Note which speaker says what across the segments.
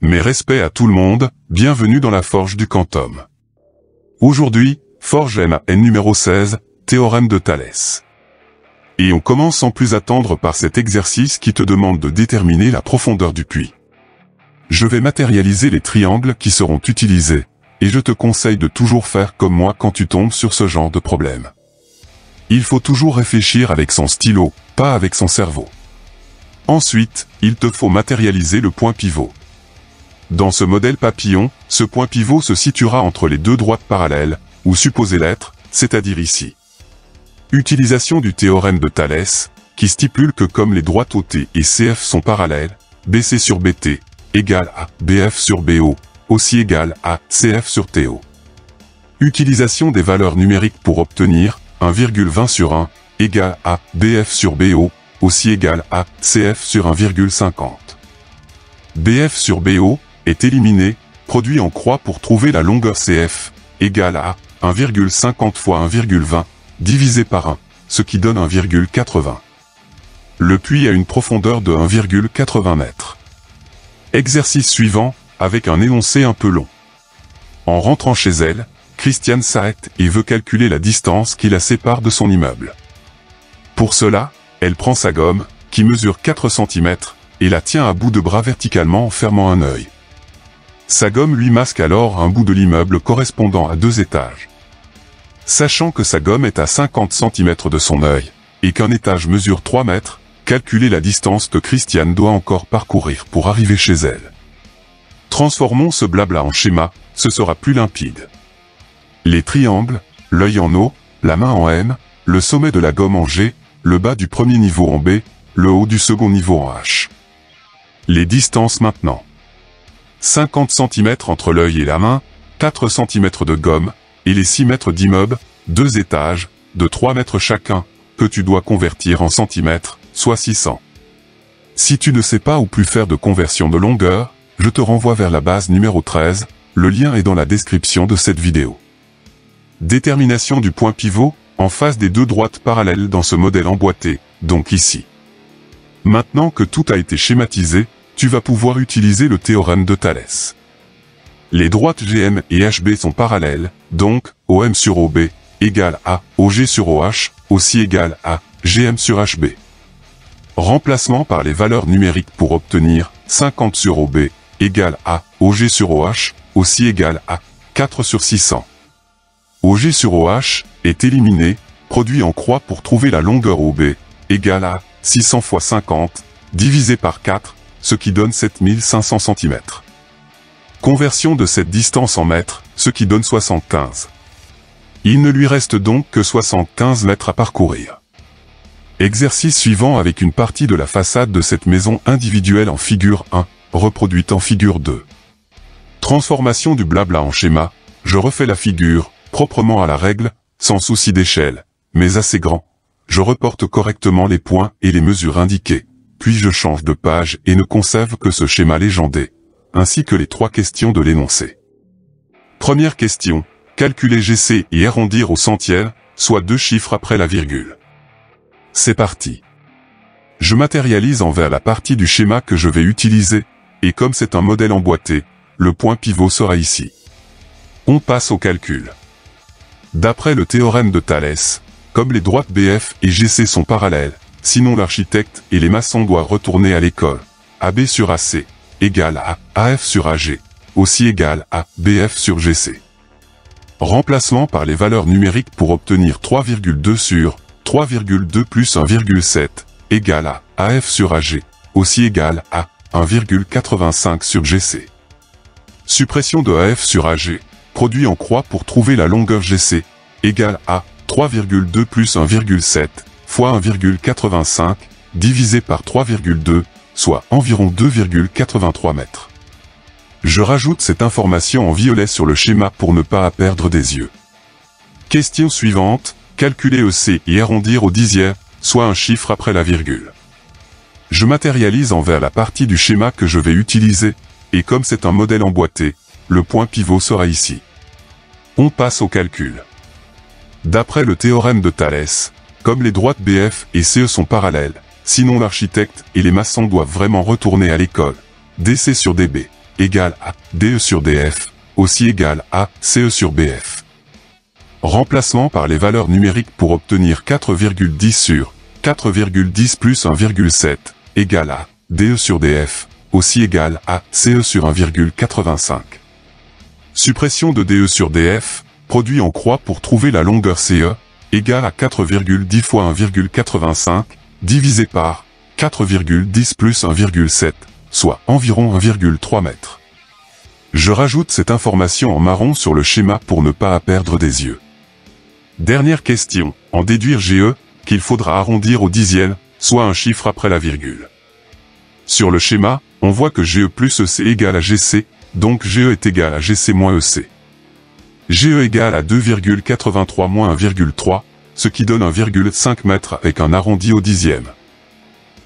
Speaker 1: Mes respects à tout le monde, bienvenue dans la Forge du Quantum. Aujourd'hui, Forge MAN numéro 16, théorème de Thalès. Et on commence sans plus attendre par cet exercice qui te demande de déterminer la profondeur du puits. Je vais matérialiser les triangles qui seront utilisés, et je te conseille de toujours faire comme moi quand tu tombes sur ce genre de problème. Il faut toujours réfléchir avec son stylo, pas avec son cerveau. Ensuite, il te faut matérialiser le point pivot. Dans ce modèle papillon, ce point pivot se situera entre les deux droites parallèles, ou supposées l'être, c'est-à-dire ici. Utilisation du théorème de Thalès, qui stipule que comme les droites OT et CF sont parallèles, BC sur BT égale à BF sur BO, aussi égale à CF sur TO. Utilisation des valeurs numériques pour obtenir 1,20 sur 1 égale à BF sur BO, aussi égale à CF sur 1,50. BF sur BO est éliminé, produit en croix pour trouver la longueur CF, égale à 1,50 fois 1,20, divisé par 1, ce qui donne 1,80. Le puits a une profondeur de 1,80 mètres. Exercice suivant, avec un énoncé un peu long. En rentrant chez elle, Christiane s'arrête et veut calculer la distance qui la sépare de son immeuble. Pour cela, elle prend sa gomme, qui mesure 4 cm, et la tient à bout de bras verticalement en fermant un œil. Sa gomme lui masque alors un bout de l'immeuble correspondant à 2 étages. Sachant que sa gomme est à 50 cm de son œil, et qu'un étage mesure 3 mètres, calculez la distance que Christiane doit encore parcourir pour arriver chez elle. Transformons ce blabla en schéma, ce sera plus limpide. Les triangles, l'œil en O, la main en M, le sommet de la gomme en G, le bas du premier niveau en B, le haut du second niveau en H. Les distances maintenant. 50 cm entre l'œil et la main, 4 cm de gomme, et les 6 mètres d'immeuble, 2 étages, de 3 mètres chacun, que tu dois convertir en centimètres, soit 600. Si tu ne sais pas ou plus faire de conversion de longueur, je te renvoie vers la base numéro 13, le lien est dans la description de cette vidéo. Détermination du point pivot, en face des deux droites parallèles dans ce modèle emboîté, donc ici. Maintenant que tout a été schématisé, tu vas pouvoir utiliser le théorème de Thalès. Les droites GM et HB sont parallèles, donc OM sur OB égale à OG sur OH, aussi égale à GM sur HB. Remplacement par les valeurs numériques pour obtenir 50 sur OB égale à OG sur OH, aussi égale à 4 sur 600. OG sur OH est éliminé, produit en croix pour trouver la longueur OB, égale à 600 fois 50, divisé par 4, ce qui donne 7500 cm. Conversion de cette distance en mètres, ce qui donne 75. Il ne lui reste donc que 75 mètres à parcourir. Exercice suivant avec une partie de la façade de cette maison individuelle en figure 1, reproduite en figure 2. Transformation du blabla en schéma, je refais la figure, proprement à la règle, sans souci d'échelle, mais assez grand. Je reporte correctement les points et les mesures indiquées, puis je change de page et ne conserve que ce schéma légendé, ainsi que les 3 questions de l'énoncé. Première question, calculer GC et arrondir au centième, soit 2 chiffres après la virgule. C'est parti. Je matérialise envers la partie du schéma que je vais utiliser, et comme c'est un modèle emboîté, le point pivot sera ici. On passe au calcul. D'après le théorème de Thalès, comme les droites BF et GC sont parallèles, sinon l'architecte et les maçons doivent retourner à l'école, AB sur AC, égale à AF sur AG, aussi égale à BF sur GC. Remplacement par les valeurs numériques pour obtenir 3,2 sur 3,2 plus 1,7, égale à AF sur AG, aussi égale à 1,85 sur GC. Suppression de AF sur AG, produit en croix pour trouver la longueur GC, égale à 3,2 plus 1,7 fois 1,85, divisé par 3,2, soit environ 2,83 mètres. Je rajoute cette information en violet sur le schéma pour ne pas perdre des yeux. Question suivante, calculer EC et arrondir au dixième, soit un chiffre après la virgule. Je matérialise envers la partie du schéma que je vais utiliser, et comme c'est un modèle emboîté, le point pivot sera ici. On passe au calcul. D'après le théorème de Thalès, comme les droites BF et CE sont parallèles, sinon l'architecte et les maçons doivent vraiment retourner à l'école, DC sur DB, égale à DE sur DF, aussi égale à CE sur BF. Remplacement par les valeurs numériques pour obtenir 4,10 sur 4,10 plus 1,7 égale à DE sur DF, aussi égale à CE sur 1,85. Suppression de DE sur DF, produit en croix pour trouver la longueur CE, égale à 4,10 fois 1,85, divisé par 4,10 plus 1,7, soit environ 1,3 mètres. Je rajoute cette information en marron sur le schéma pour ne pas perdre des yeux. Dernière question, en déduire GE, qu'il faudra arrondir au dixième, soit un chiffre après la virgule. Sur le schéma, on voit que GE plus EC égale à GC, donc GE est égal à GC moins EC. GE égale à 2,83 moins 1,3, ce qui donne 1,5 mètre avec un arrondi au dixième.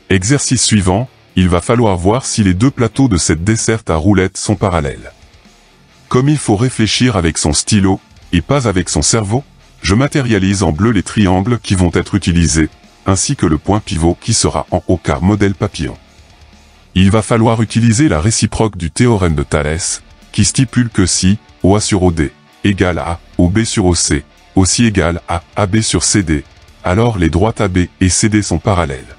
Speaker 1: Exercice suivant, il va falloir voir si les deux plateaux de cette desserte à roulettes sont parallèles. Comme il faut réfléchir avec son stylo, et pas avec son cerveau, je matérialise en bleu les triangles qui vont être utilisés, ainsi que le point pivot qui sera en haut car modèle papillon. Il va falloir utiliser la réciproque du théorème de Thalès, qui stipule que si OA sur OD égale à OB sur OC, aussi égale à AB sur CD, alors les droites AB et CD sont parallèles.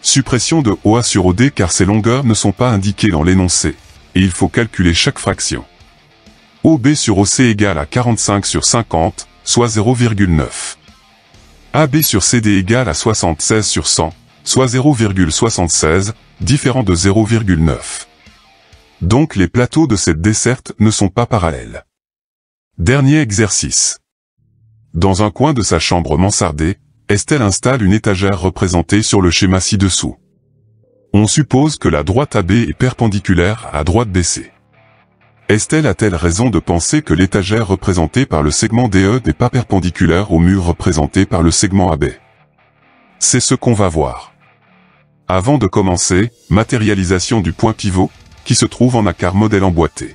Speaker 1: Suppression de OA sur OD car ces longueurs ne sont pas indiquées dans l'énoncé, et il faut calculer chaque fraction. OB sur OC égale à 45 sur 50, soit 0,9. AB sur CD égale à 76 sur 100, soit 0,76, différent de 0,9. Donc les plateaux de cette desserte ne sont pas parallèles. Dernier exercice. Dans un coin de sa chambre mansardée, Estelle installe une étagère représentée sur le schéma ci-dessous. On suppose que la droite AB est perpendiculaire à la droite BC. Estelle a-t-elle raison de penser que l'étagère représentée par le segment DE n'est pas perpendiculaire au mur représenté par le segment AB? C'est ce qu'on va voir. Avant de commencer, matérialisation du point pivot, qui se trouve en ACAR modèle emboîté.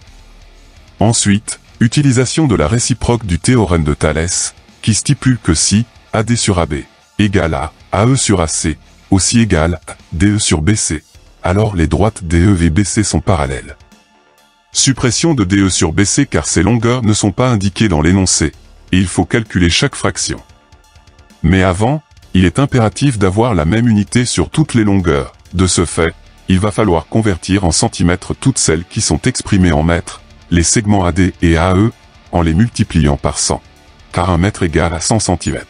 Speaker 1: Ensuite, utilisation de la réciproque du théorème de Thalès, qui stipule que si AD sur AB égale à AE sur AC, aussi égale à DE sur BC, alors les droites DE et BC sont parallèles. Suppression de DE sur BC car ces longueurs ne sont pas indiquées dans l'énoncé, et il faut calculer chaque fraction. Mais avant, il est impératif d'avoir la même unité sur toutes les longueurs. De ce fait, il va falloir convertir en centimètres toutes celles qui sont exprimées en mètres, les segments AD et AE, en les multipliant par 100, car un mètre égale à 100 cm.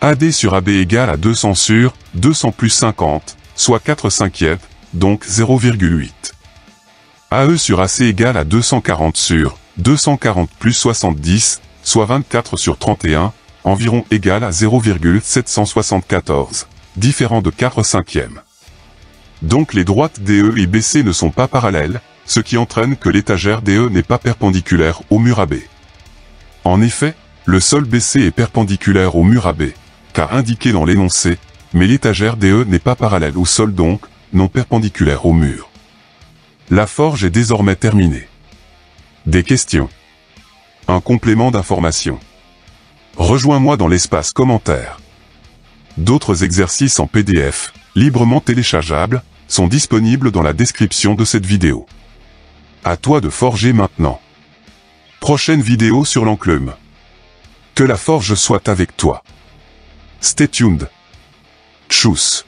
Speaker 1: AD sur AB égale à 200 sur 200 plus 50, soit 4/5, donc 0,8. AE sur AC égale à 240 sur 240 plus 70, soit 24 sur 31, environ égal à 0,774, différent de 4/5. Donc les droites DE et BC ne sont pas parallèles, ce qui entraîne que l'étagère DE n'est pas perpendiculaire au mur AB. En effet, le sol BC est perpendiculaire au mur AB, car indiqué dans l'énoncé, mais l'étagère DE n'est pas parallèle au sol donc, non perpendiculaire au mur. La forge est désormais terminée. Des questions? Un complément d'information. Rejoins-moi dans l'espace commentaires. D'autres exercices en PDF, librement téléchargeables, sont disponibles dans la description de cette vidéo. À toi de forger maintenant. Prochaine vidéo sur l'enclume. Que la forge soit avec toi. Stay tuned. Tchuss.